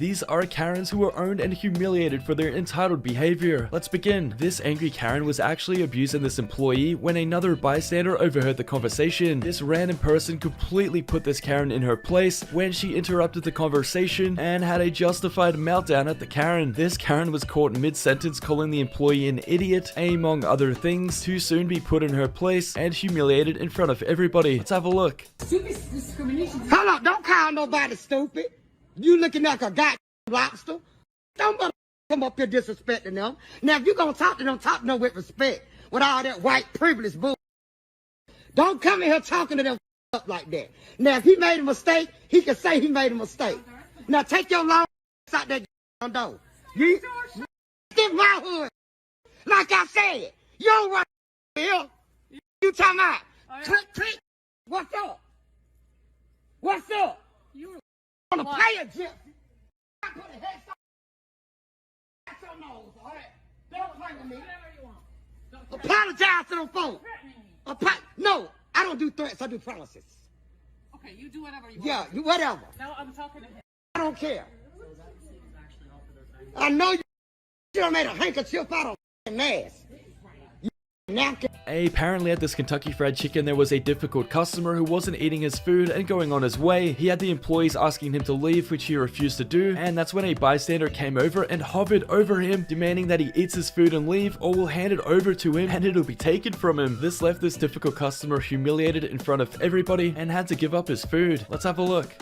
These are Karens who are owned and humiliated for their entitled behavior. Let's begin. This angry Karen was actually abusing this employee when another bystander overheard the conversation. This random person completely put this Karen in her place when she interrupted the conversation and had a justified meltdown at the Karen. This Karen was caught mid-sentence calling the employee an idiot, among other things, to soon be put in her place and humiliated in front of everybody. Let's have a look. Stupid discrimination. Hold up, don't call nobody stupid. You looking like a goddamn lobster. Don't come up here disrespecting them. Now, if you gonna talk to them with respect, with all that white privilege bull. Don't come in here talking to them up like that. Now, if he made a mistake, he can say he made a mistake. Now, take your long out that door. You, this my hood. Like I said, you don't run here. You talking about, click. What's up? What's up? You on a player jet. I put a head on your nose, all right? Don't play with me. Apologize to them folks. No, I don't do threats, I do promises. Okay, you do whatever you want. Yeah, you whatever. No, I'm talking to him. I don't care. I know you done made a handkerchief out of mask. Apparently at this Kentucky Fried Chicken there was a difficult customer who wasn't eating his food and going on his way. He had the employees asking him to leave, which he refused to do, and that's when a bystander came over and hovered over him, demanding that he eats his food and leave or will hand it over to him and it'll be taken from him. This left this difficult customer humiliated in front of everybody and had to give up his food. Let's have a look.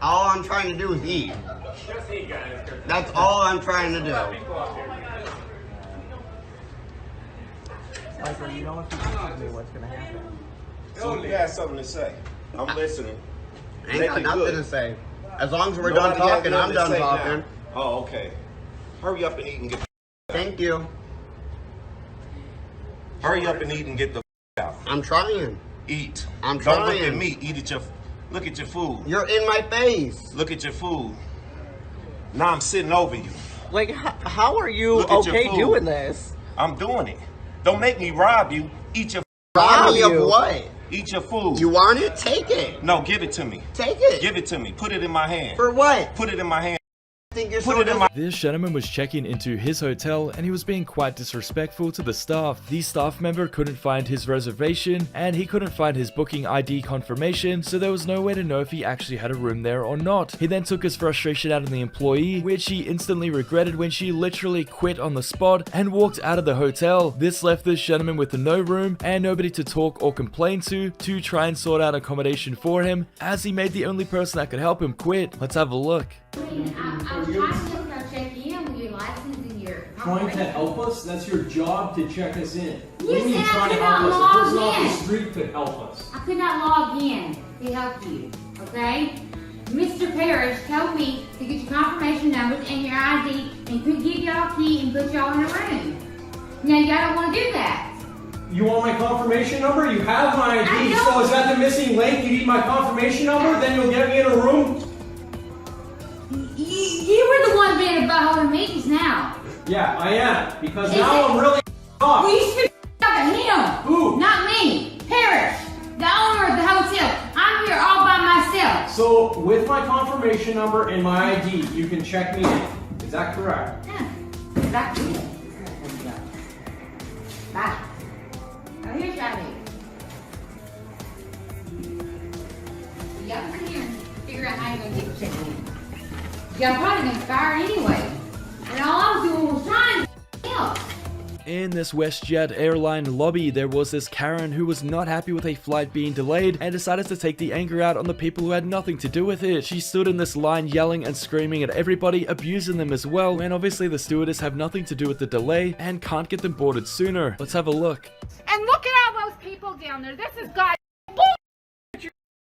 All I'm trying to do is eat. Just eat, guys. That's all I'm trying to do. Michael, you know if you tell me what's gonna happen. So you got something to say. I'm listening. I ain't got nothing to say. As long as we're done talking, I'm done talking. Oh, okay. Hurry up and eat and get the Thank you. Hurry up and eat and get the out. I'm trying. Eat. I'm Don't look trying. at me. Look at your food. You're in my face. Look at your food. Now I'm sitting over you. Like, how are you Look at your okay food. doing this? I'm doing it. Don't make me rob you. Eat your Rob me of you. what? Eat your food. You want it? Take it. No, give it to me. Take it. Give it to me. Put it in my hand. For what? Put it in my hand. I think you're Put so it in my This gentleman was checking into his hotel and he was being quite disrespectful to the staff. The staff member couldn't find his reservation and he couldn't find his booking ID confirmation, so there was no way to know if he actually had a room there or not. He then took his frustration out on the employee, which he instantly regretted when she literally quit on the spot and walked out of the hotel. This left this gentleman with no room and nobody to talk or complain to try and sort out accommodation for him, as he made the only person that could help him quit. Let's have a look. I was trying to go check in with your license and your... Trying to help us? That's your job to check us in. You What do you mean said I trying to could help not us? A log person off in. the street could help us. I could not log in to help you, okay? Mr. Parrish told me to get your confirmation numbers and your ID and could give y'all a key and put y'all in a room. Now y'all don't want to do that. You want my confirmation number? You have my I ID, don't. so is that the missing link? You need my confirmation number? Then you'll get me in a room? You were the one being about holding meetings now. Yeah, I am. Because Is now it- I'm really off. Well, you should be talking to him. Who? Not me. Parrish, the owner of the hotel. I'm here all by myself. So, with my confirmation number and my ID, you can check me in. Is that correct? Yeah, exactly. Bye. Now here's your ID. Y'all come here and figure out how you're gonna get checked in. Y'all probably gonna fire anyway. And all I was doing was trying to help. In this WestJet airline lobby, there was this Karen who was not happy with a flight being delayed and decided to take the anger out on the people who had nothing to do with it. She stood in this line yelling and screaming at everybody, abusing them as well, and obviously the stewardess have nothing to do with the delay and can't get them boarded sooner. Let's have a look. And look at all those people down there. This is God bull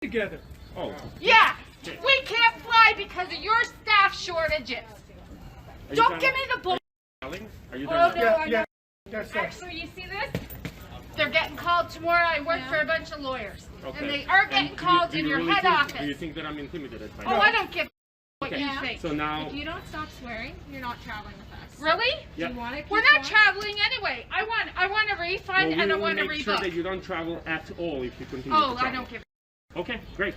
Together. Oh. Yeah, we can't fly because of your staff shortages. Don't give me the bull. Are you Oh, no, I'm not. Actually, you see this? They're getting called tomorrow. I work for a bunch of lawyers. And they are getting called in your head office. Do you think that I'm intimidated by Oh, I don't give what you think. So now... If you don't stop swearing, you're not traveling with us. Really? Yeah. Do you want to keep We're not going? traveling anyway. I want a refund and I want to make sure that rebook. you don't travel at all if you continue Oh, to travel. I don't give Okay, great.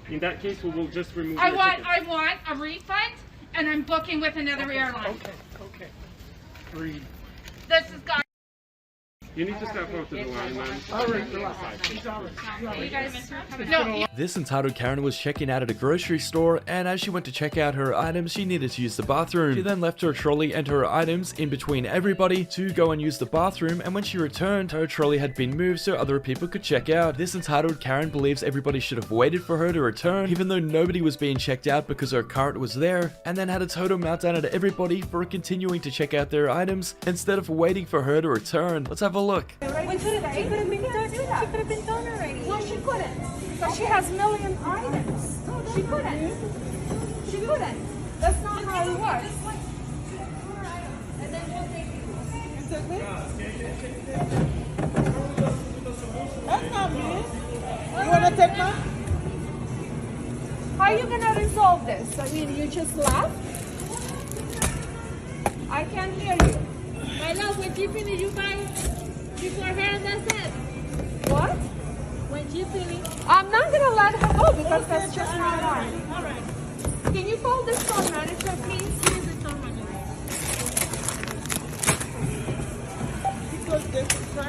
In that case, we will just remove I your want ticket. a refund and I'm booking with another airline. Okay. Read. This is God. You need to step up to the line, man. You guys, This entitled Karen was checking out at a grocery store, and as she went to check out her items, she needed to use the bathroom. She then left her trolley and her items in between everybody to go and use the bathroom, and when she returned, her trolley had been moved so other people could check out. This entitled Karen believes everybody should have waited for her to return, even though nobody was being checked out because her cart was there, and then had a total meltdown at everybody for continuing to check out their items instead of waiting for her to return. Let's have a look. She could have been done already. no, she couldn't. Because she has million items. She couldn't. She couldn't. That's not how it works. And then we'll take you. That's not me. You want to take mine? How are you going to resolve this? I mean, you just laugh? I can't hear you. My love, when you finish, you buy before her and that's it. What? When you finish. I'm not going to let her go because that's just not right. All right. Can you call the store manager, please? Here's the store manager.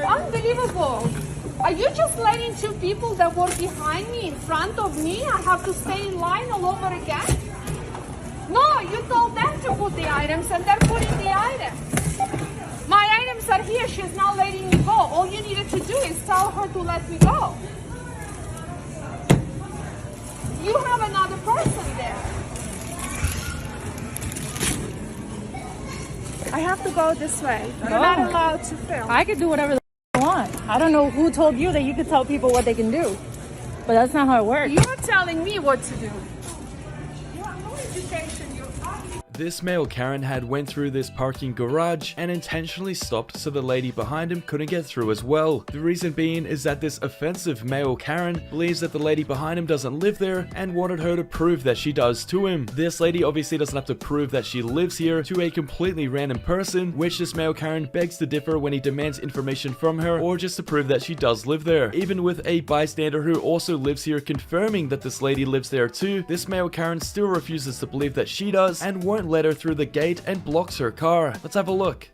Unbelievable. Are you just letting two people that were behind me in front of me? I have to stay in line all over again? No, you told them to put the items and they're putting the items. My items are here. She's not letting me go. All you needed to do is tell her to let me go. You have another person there. I have to go this way. You're not allowed to film. I could do whatever I want. I don't know who told you that you could tell people what they can do. But that's not how it works. You're telling me what to do. You have no education. This male Karen had went through this parking garage and intentionally stopped so the lady behind him couldn't get through as well. The reason being is that this offensive male Karen believes that the lady behind him doesn't live there and wanted her to prove that she does to him. This lady obviously doesn't have to prove that she lives here to a completely random person, which this male Karen begs to differ when he demands information from her or just to prove that she does live there. Even with a bystander who also lives here confirming that this lady lives there too, this male Karen still refuses to believe that she does and won't let her through the gate and blocks her car. Let's have a look.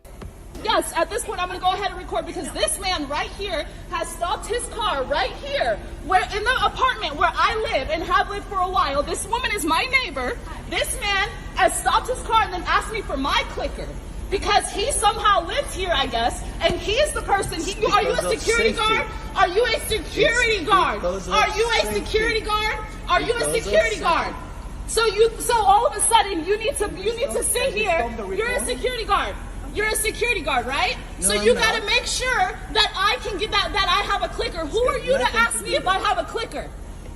Yes, at this point I'm going to go ahead and record because this man right here has stopped his car right here where in the apartment where I live and have lived for a while. This woman is my neighbor. This man has stopped his car and then asked me for my clicker because he somehow lives here, I guess, and he is the person. Are you a security guard? Are you a security guard? Are you a security guard? Are you a security guard? So all of a sudden you need to sit here. You're a security guard. You're a security guard, right? No, so you got to make sure that I can get that I have a clicker. Who are you to ask me if I have a clicker?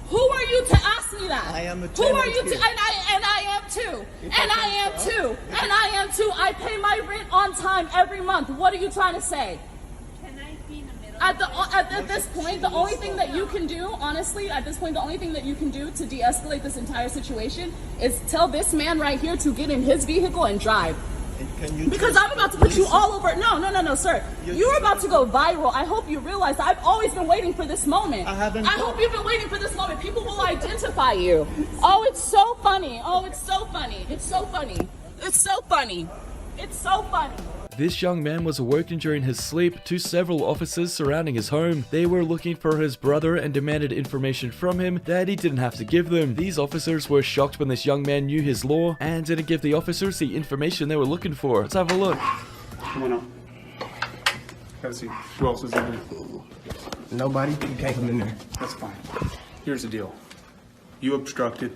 Who are you to ask me that? I am a Who are you tenant to? here. And I am too. And I am too. And I am too. I pay my rent on time every month. What are you trying to say? At this point, the only thing that you can do, honestly, at this point, the only thing that you can do to de-escalate this entire situation is tell this man right here to get in his vehicle and drive. Because I'm about to put you all over. No, sir. You're about to go viral. I hope you realize that I've always been waiting for this moment. I hope you've been waiting for this moment. People will identify you. Oh, it's so funny. Oh, it's so funny. It's so funny. It's so funny. It's so funny. This young man was awoken during his sleep to several officers surrounding his home. They were looking for his brother and demanded information from him that he didn't have to give them. These officers were shocked when this young man knew his law and didn't give the officers the information they were looking for. Let's have a look. Come on up. Have a seat. Who else is in there? Nobody. You can't come in there. That's fine. Here's the deal. You obstructed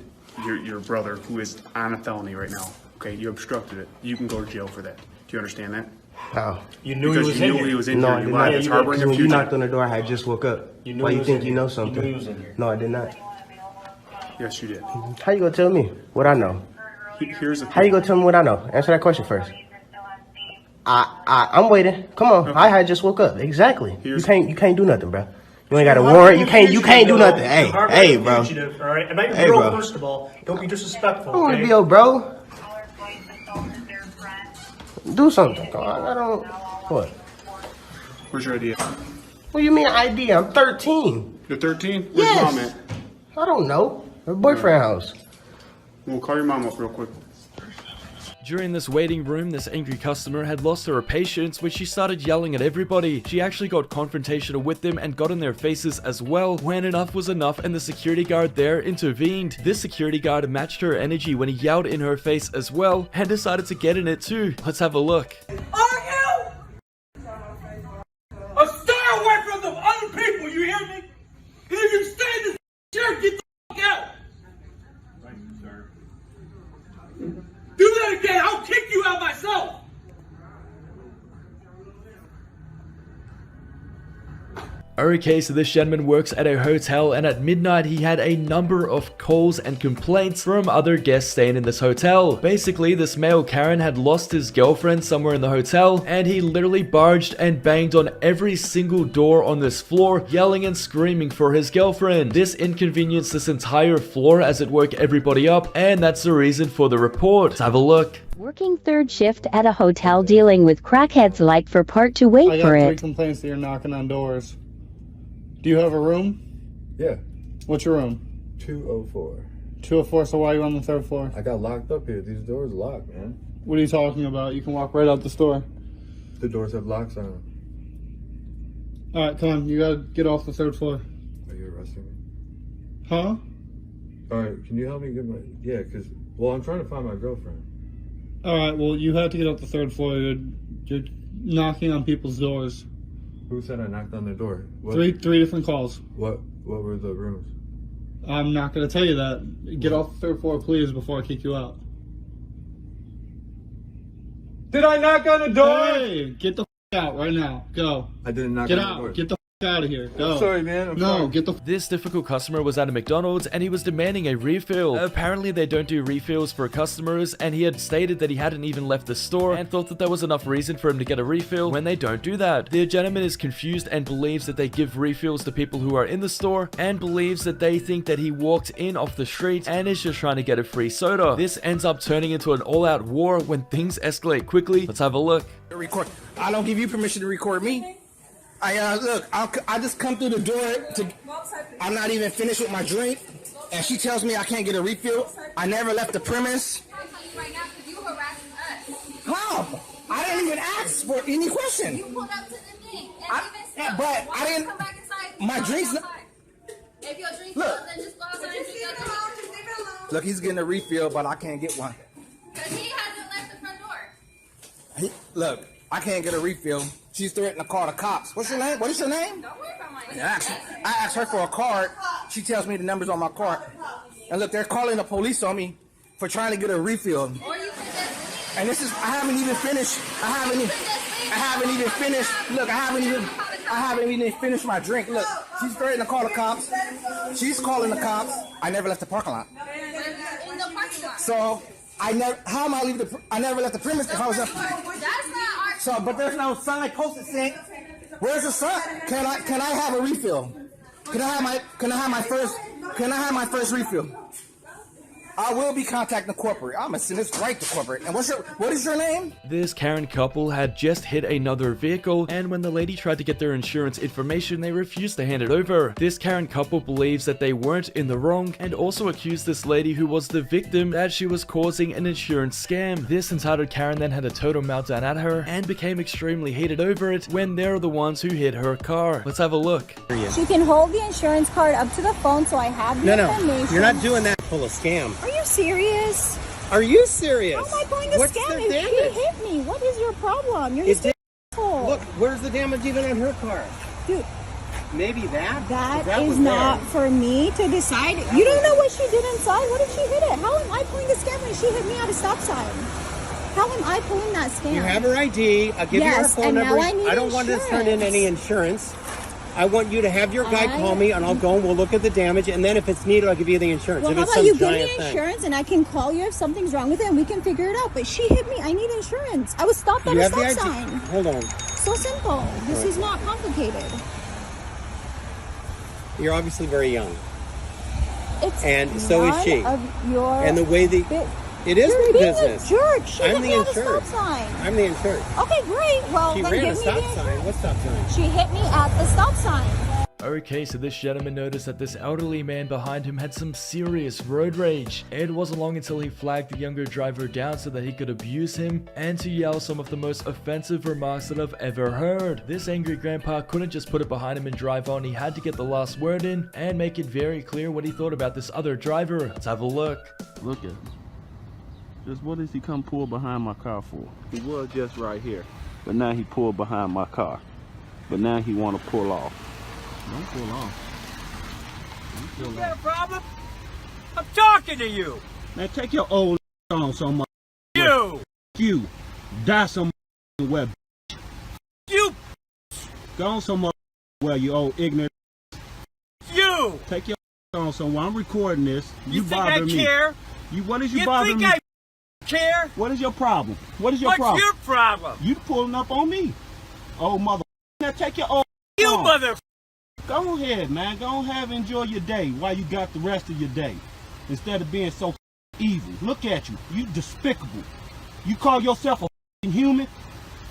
your brother, who is on a felony right now. Okay, you obstructed it. You can go to jail for that. Do you understand that? How? You knew he was in here. He was in here. I You did lied. not. It's harboring a When you fugitive. knocked on the door, I had just woke up. Why you think you know something? You knew he was in here. No, I did not. Yes, you did. How you gonna tell me what I know? Here's the How you gonna tell me what I know? Answer that question first. I'm waiting. Come on. I had just woke up. Exactly. You can't do nothing, bro. You ain't got a warrant. You can't do nothing. Hey, bro. All right, I'm not your Hey, bro, bro. first of all. Don't be disrespectful. I don't want to okay? be your bro. Do something. I don't. What? Where's your ID? What do you mean ID? I'm 13. You're 13? Where's Yes. mom at? I don't know. Her boyfriend house. We'll call your mom up real quick. During this waiting room, this angry customer had lost her patience, which she started yelling at everybody. She actually got confrontational with them and got in their faces as well, when enough was enough and the security guard there intervened. This security guard matched her energy when he yelled in her face as well and decided to get in it too. Let's have a look. Are you? Stay away from the other people, you hear me? If you stay in this chair, get the fuck out. Do that again, I'll kick you out myself. Okay, so this gentleman works at a hotel, and at midnight he had a number of calls and complaints from other guests staying in this hotel. Basically, this male Karen had lost his girlfriend somewhere in the hotel, and he literally barged and banged on every single door on this floor, yelling and screaming for his girlfriend. This inconvenienced this entire floor as it woke everybody up, and that's the reason for the report. Let's have a look. Working third shift at a hotel dealing with crackheads like for part to wait for I got 3 it. complaints that you're knocking on doors. Do you have a room? Yeah. What's your room? 204. 204, so why are you on the 3rd floor? I got locked up here. These doors locked, man. What are you talking about? You can walk right out the store. The doors have locks on them. Alright, come on. You gotta get off the 3rd floor. Are you arresting me? Huh? Alright, can you help me get my... Yeah, because... Well, I'm trying to find my girlfriend. Alright, well, you have to get off the 3rd floor. You're knocking on people's doors. Who said I knocked on their door? What? Three different calls. What were the rooms? I'm not going to tell you that. Get off the 3rd floor, please, before I kick you out. Did I knock on the door? Hey, get the out right now. Go. I didn't knock on the door. Get the out of here. Go. I'm sorry, man. I'm no, sorry. Get the This difficult customer was at a McDonald's and he was demanding a refill. Apparently they don't do refills for customers, and he had stated that he hadn't even left the store and thought that there was enough reason for him to get a refill when they don't do that. The gentleman is confused and believes that they give refills to people who are in the store, and believes that they think that he walked in off the street and is just trying to get a free soda. This ends up turning into an all-out war when things escalate quickly. Let's have a look. Record. I don't give you permission to record me. Look, I just come through the door I'm not even finished with my drink, and she tells me I can't get a refill. I never left the premise. How? I didn't even ask for any question. You pulled up to the thing, but I didn't. My drink's not. If your drink's look, then just go outside and drink your drink. Look, he's getting a refill, but I can't get one. Because he hasn't left the front door. Look, I can't get a refill. She's threatening to call the cops. What's your name? What is your name? Don't worry about my name. I asked her for a card. She tells me the numbers on my card. And look, they're calling the police on me for trying to get a refill. And this is, I haven't even finished. I haven't even finished. Look, I haven't even finished my drink. Look, she's threatening to call the cops. She's calling the cops. I never left the parking lot. In the parking lot. So I never left the premise if I was up. So, but there's no sign posted saying, "Where's the sign? Can I have a refill? Can I have my first refill? I will be contacting corporate. I'm gonna send this right to corporate. And what is your name?" This Karen couple had just hit another vehicle, and when the lady tried to get their insurance information, they refused to hand it over. This Karen couple believes that they weren't in the wrong, and also accused this lady who was the victim that she was causing an insurance scam. This entitled Karen then had a total meltdown at her and became extremely heated over it when they're the ones who hit her car. Let's have a look. She can hold the insurance card up to the phone so I have the information. You're not doing that. Full of scam. Are you serious? Are you serious? How am I going to What's scam the if damage? she hit me? What is your problem? You're just an asshole. Look, where's the damage even on her car? Dude. Maybe that? That is not for me to decide. You don't know what she did inside. What if she hit it? How am I pulling the scam when she hit me at a stop sign? How am I pulling that scam? You have her ID. I'll give you her phone number. Now I don't want to turn in any insurance. I want you to have your guy call me, and I'll go and we'll look at the damage, and then if it's needed, I'll give you the insurance. Well, if how it's about you some give me giant insurance, and I can call you if something's wrong with it, and we can figure it out. But she hit me. I need insurance. I was stopped at a stop sign. Hold on. So simple. This is not complicated. You're obviously very young. It's and so is she. Your and the way the... It is You're the being business. A jerk. She I'm hit the me at a insured. stop sign. I'm the insured. Okay, great. Well, she then ran give a me stop the sign. insurance. What stop sign? She hit me at the stop sign. Okay, so this gentleman noticed that this elderly man behind him had some serious road rage. It wasn't long until he flagged the younger driver down so that he could abuse him and to yell some of the most offensive remarks that I've ever heard. This angry grandpa couldn't just put it behind him and drive on. He had to get the last word in and make it very clear what he thought about this other driver. Let's have a look. Look at him. Just what does he come pull behind my car for? He was just right here, but now he pulled behind my car. But now he want to pull off. Don't pull off. You got a problem? I'm talking to you. Man, take your old on somewhere. You. You. Die somewhere where. You. Go on somewhere where you old ignorant. You. Take your on somewhere. I'm recording this. You think bother I me. care? You. What is you bothering me? You think I care? What is your problem? What is your What's problem? your problem? You pulling up on me. Oh mother. Now take your old. You on. mother. Go ahead, man. Go ahead and enjoy your day while you got the rest of your day. Instead of being so evil. Look at you. You despicable. You call yourself a human?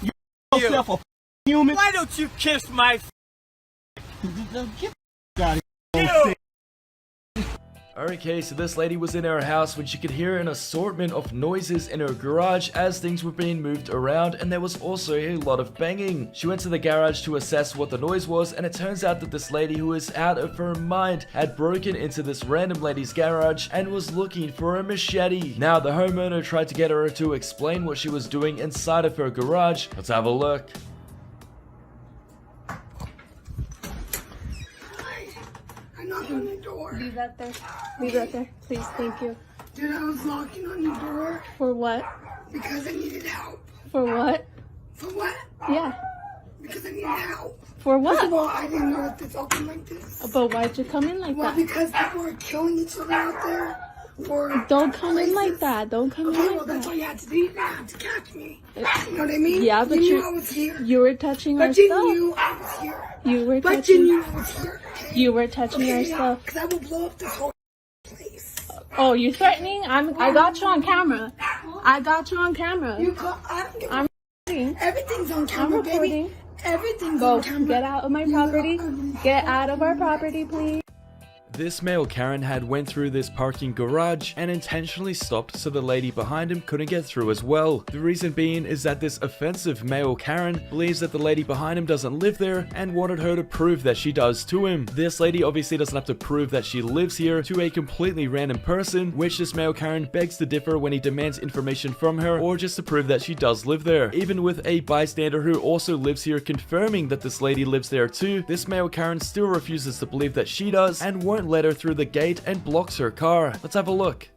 You call yourself a human? Why don't you kiss my Get out of here. Okay, so this lady was in her house when she could hear an assortment of noises in her garage as things were being moved around, and there was also a lot of banging. She went to the garage to assess what the noise was, and it turns out that this lady, who is out of her mind, had broken into this random lady's garage and was looking for a machete. Now, the homeowner tried to get her to explain what she was doing inside of her garage. Let's have a look. Knock on the door. Leave that there. Leave that there. Please, thank you. Dude, I was knocking on the door. For what? Because I needed help. For what? For what? Yeah. Because I needed help. For what? First of all, I didn't know that this opened like this. But why'd you come in like that? Well, because people are killing each other out there. Don't come in like that. Don't come in like well, that's that. all you had to do. You didn't have to catch me. You know what I mean? Yeah, but you knew I was here. You were touching our But you stuff. knew I was here. You were But touching. you knew I was here. Okay? You were touching our stuff. Because I will blow up this whole place. Oh, you threatening? I got you on camera. I got you on camera. I don't give I'm recording. Everything's on camera, baby. recording. Everything's Go. on camera. Get out of my property. Get out of our property, please. This male Karen had went through this parking garage and intentionally stopped so the lady behind him couldn't get through as well. The reason being is that this offensive male Karen believes that the lady behind him doesn't live there and wanted her to prove that she does to him. This lady obviously doesn't have to prove that she lives here to a completely random person, which this male Karen begs to differ when he demands information from her or just to prove that she does live there. Even with a bystander who also lives here confirming that this lady lives there too, this male Karen still refuses to believe that she does and won't let her through the gate and blocks her car. Let's have a look.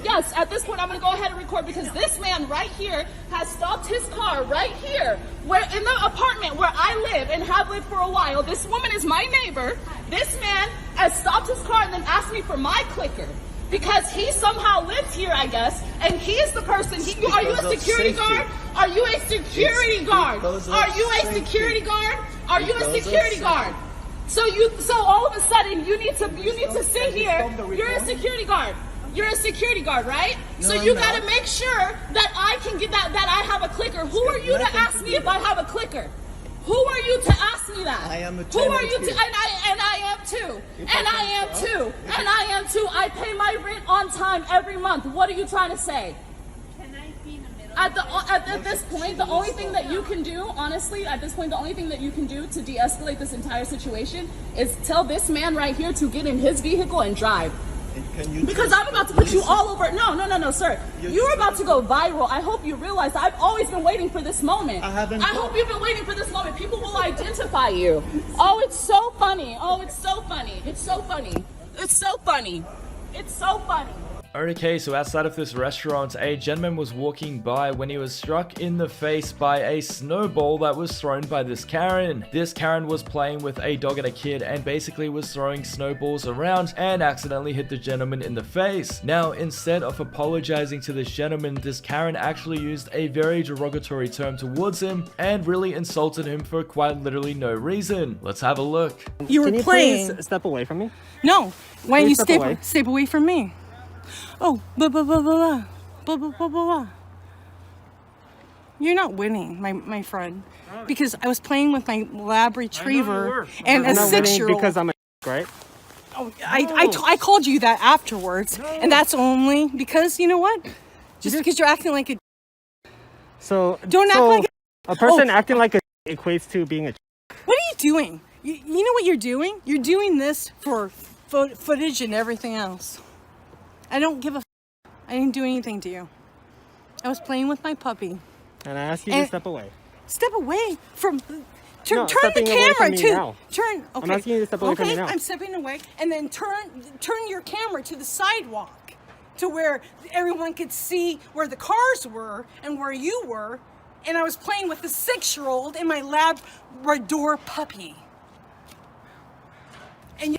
Yes, at this point I'm going to go ahead and record because this man right here has stopped his car right here where in the apartment where I live and have lived for a while. This woman is my neighbor. This man has stopped his car and then asked me for my clicker because he somehow lives here, I guess, and he is the person. Are you a security guard? Are you a security guard? Are you a security guard? Are you a security guard? So all of a sudden you need to sit here. You're a security guard. You're a security guard, right? No, so you got to make sure that I can get that I have a clicker. Who are you to ask me if I have a clicker? Who are you to ask me that? I am a Who are you to? tenant And I am too. And I am too. And I am too. I pay my rent on time every month. What are you trying to say? At this point, the only thing that you can do, honestly, at this point, the only thing that you can do to de-escalate this entire situation is tell this man right here to get in his vehicle and drive. Because I'm about to put you all over. No, sir. You're about to go viral. I hope you realize that I've always been waiting for this moment. I hope you've been waiting for this moment. People will identify you. Oh, it's so funny. Oh, it's so funny. It's so funny. It's so funny. It's so funny. Okay, so outside of this restaurant, a gentleman was walking by when he was struck in the face by a snowball that was thrown by this Karen. This Karen was playing with a dog and a kid and basically was throwing snowballs around and accidentally hit the gentleman in the face. Now, instead of apologizing to this gentleman, this Karen actually used a very derogatory term towards him and really insulted him for quite literally no reason. Let's have a look. You were playing. Please step away from me? No. Why don't you Please step away from me? Oh, blah, blah, blah, blah, blah, blah, blah, blah, blah. You're not winning, my friend. Because I was playing with my lab retriever and a I'm not winning 6-year-old. because I'm a right? Oh, I called you that afterwards, and that's only because, you know what? Just because you're acting like a... So Don't act like a person acting like a equates to being a... What are you doing? You know what you're doing? You're doing this for footage and everything else. I don't give a... I didn't do anything to you. I was playing with my puppy. And I asked you to step away. Step away from... Turn the stepping away camera from me to... now. Turn... Okay. I'm asking you to step away from me now. I'm stepping away. And then turn your camera to the sidewalk to where everyone could see where the cars were and where you were. And I was playing with the 6-year-old and my Labrador puppy.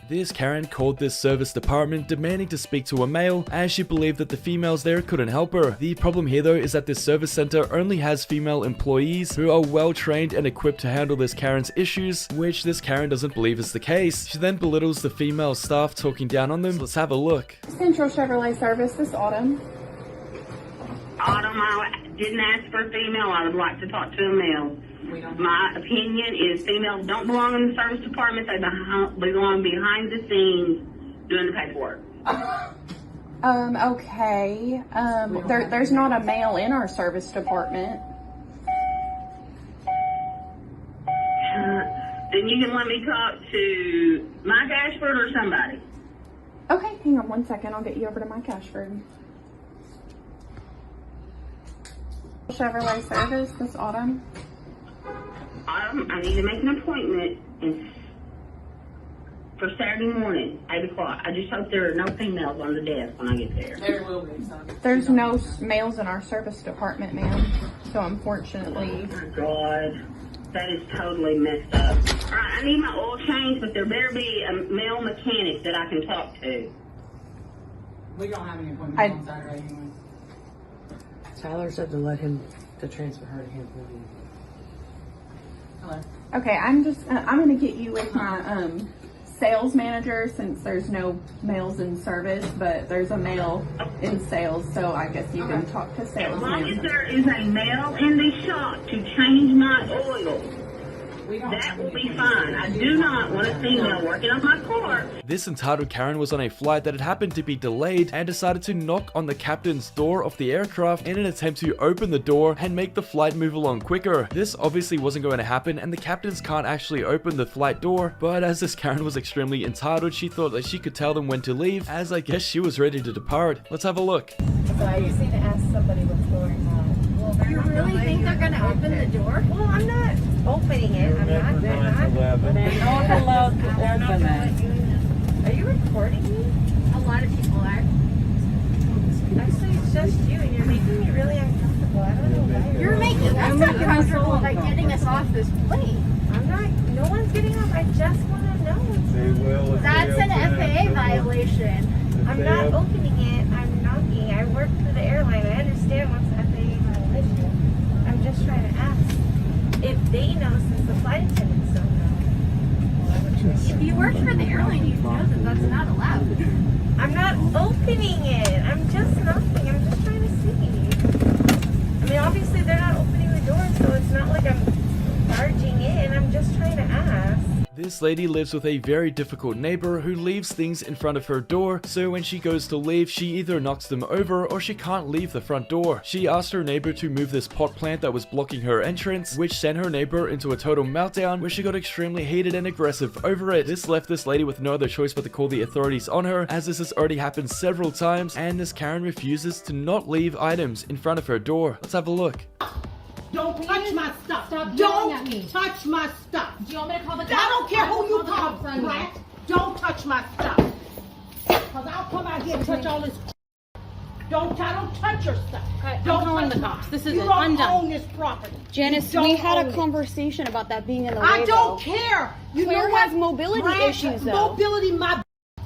This Karen called this service department demanding to speak to a male as she believed that the females there couldn't help her. The problem here though is that this service center only has female employees who are well trained and equipped to handle this Karen's issues, which this Karen doesn't believe is the case. She then belittles the female staff, talking down on them. Let's have a look. Central Chevrolet service this autumn. Autumn, I didn't ask for a female. I would like to talk to a male. My opinion is females don't belong in the service department. They belong behind the scenes doing the paperwork. Okay. There's not a male in our service department. Then you can let me talk to Mike Ashford or somebody. Okay, hang on 1 second. I'll get you over to Mike Ashford. Chevrolet service this autumn. I need to make an appointment for Saturday morning, 8 o'clock. I just hope there are no females on the desk when I get there. There will be some. There's no males in our service department, ma'am. So unfortunately. Oh my God, that is totally messed up. All right, I need my oil change, but there better be a male mechanic that I can talk to. We don't have any appointments on Saturday anyway. Tyler said to transfer her to him. Hello. Okay, I'm gonna get you with my sales manager since there's no males in service, but there's a male in sales, so I guess you can talk to sales As long as manager. there is a male in the shop to change my oil, that will be fine. I do not want a female working on my car. This entitled Karen was on a flight that had happened to be delayed and decided to knock on the captain's door of the aircraft in an attempt to open the door and make the flight move along quicker. This obviously wasn't going to happen and the captains can't actually open the flight door, but as this Karen was extremely entitled, she thought that she could tell them when to leave, as I guess she was ready to depart. Let's have a look. So I just need to ask somebody what's going on. Well, you really think they're going to open the door? Well, I'm not opening it. I'm not. They're not allowed to open it. Are you recording me? A lot of people are. Actually, it's just you, and you're making me really uncomfortable. I don't know why. You're making us uncomfortable by getting us off this plane. I'm not. No one's getting off. I just want to know. They will. That's an FAA violation. I'm not opening it. I'm knocking. I work for the airline. I understand what's an FAA violation. I'm just trying to ask if they know since the flight attendants don't know. If you work for the airline, you know that that's not allowed. I'm not opening it. I'm just knocking. I'm just trying to see. I mean, obviously they're not opening the door, so it's not like I'm barging in. I'm just trying to ask. This lady lives with a very difficult neighbor who leaves things in front of her door, so when she goes to leave, she either knocks them over or she can't leave the front door. She asked her neighbor to move this pot plant that was blocking her entrance, which sent her neighbor into a total meltdown where she got extremely heated and aggressive over it. This left this lady with no other choice but to call the authorities on her, as this has already happened several times, and this Karen refuses to not leave items in front of her door. Let's have a look. Don't touch my stuff. Stop yelling at me. Don't touch my stuff. Do you want me to call the cops? I don't care who you call, from brat. Don't touch my stuff. Because I'll come out here and touch all this. I don't touch your stuff. I'm calling the cops. This is you I'm don't done. own this property. Janice, we had a conversation about that being in the way. I don't care. You Claire know what? has mobility issues, though. Mobility,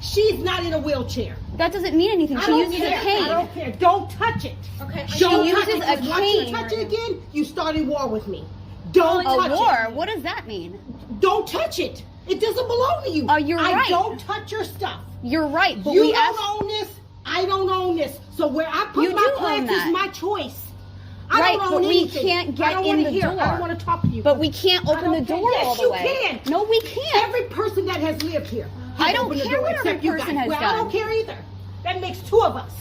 she's not in a wheelchair. That doesn't mean anything. She uses a cane. I don't care. Don't touch it. Okay. Don't She touch uses it. a Once you cane. touch it again, you started war with me. Don't touch a war? it. What does that mean? Don't touch it. It doesn't belong to you. You're I right. don't touch your stuff. You're right, but you we don't own this. I don't own this. So where I put You my do own plants that. is my choice. I Right, don't but own we anything. can't get I don't in wanna the hear. door. I don't want to talk to you. But we can't open the door all the way. Yes, you can. No, we can't. Every person that has lived here. I has don't opened the care door what every except you person guys. has Well, done. I don't care either. That makes two of us.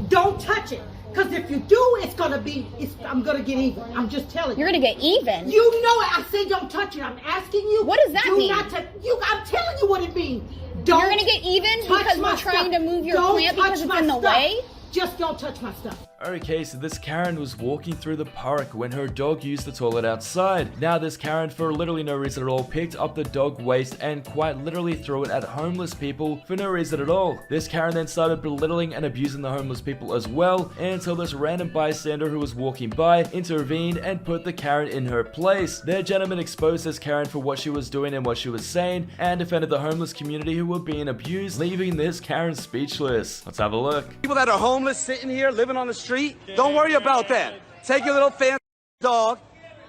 Don't touch it. Because if you do, it's going to be, I'm going to get even. I'm just telling you. You're going to get even? You know it. I say don't touch it. I'm asking you. What does that mean? Not touch. I'm telling you what it means. Don't You're going to get even because we're trying to move your plant because it's in the way? Just don't touch my stuff. Okay, so this Karen was walking through the park when her dog used the toilet outside. Now this Karen, for literally no reason at all, picked up the dog waste and quite literally threw it at homeless people for no reason at all. This Karen then started belittling and abusing the homeless people as well, until this random bystander who was walking by intervened and put the Karen in her place. The gentleman exposed this Karen for what she was doing and what she was saying, and defended the homeless community who were being abused, leaving this Karen speechless. Let's have a look. People that are homeless sitting here living on the street, don't worry about that. Take your little fancy dog.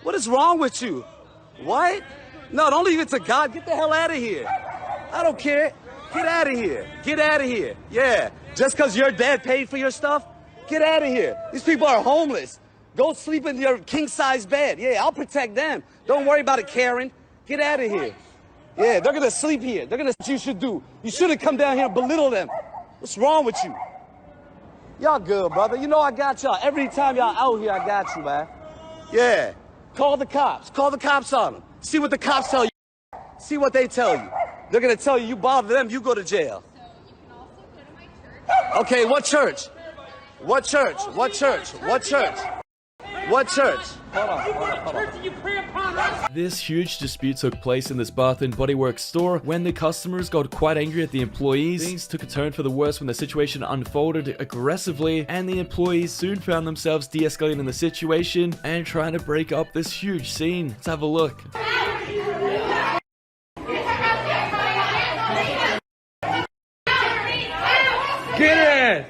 What is wrong with you? What? No, don't leave it to God. Get the hell out of here. I don't care. Get out of here. Get out of here. Yeah. Just because your dad paid for your stuff, get out of here. These people are homeless. Go sleep in your king-size bed. Yeah, I'll protect them. Don't worry about it, Karen. Get out of here. Yeah, they're going to sleep here. They're going to what you should do. You shouldn't come down here and belittle them. What's wrong with you? Y'all good, brother. You know I got y'all. Every time y'all out here, I got you, man. Yeah. Call the cops. Call the cops on them. See what the cops tell you. See what they tell you. They're going to tell you, you bother them, you go to jail. Okay, what church? What church? What church? What church? What church? Hold on. This huge dispute took place in this Bath and Body Works store when the customers got quite angry at the employees. Things took a turn for the worse when the situation unfolded aggressively, and the employees soon found themselves de-escalating the situation and trying to break up this huge scene. Let's have a look. Get it!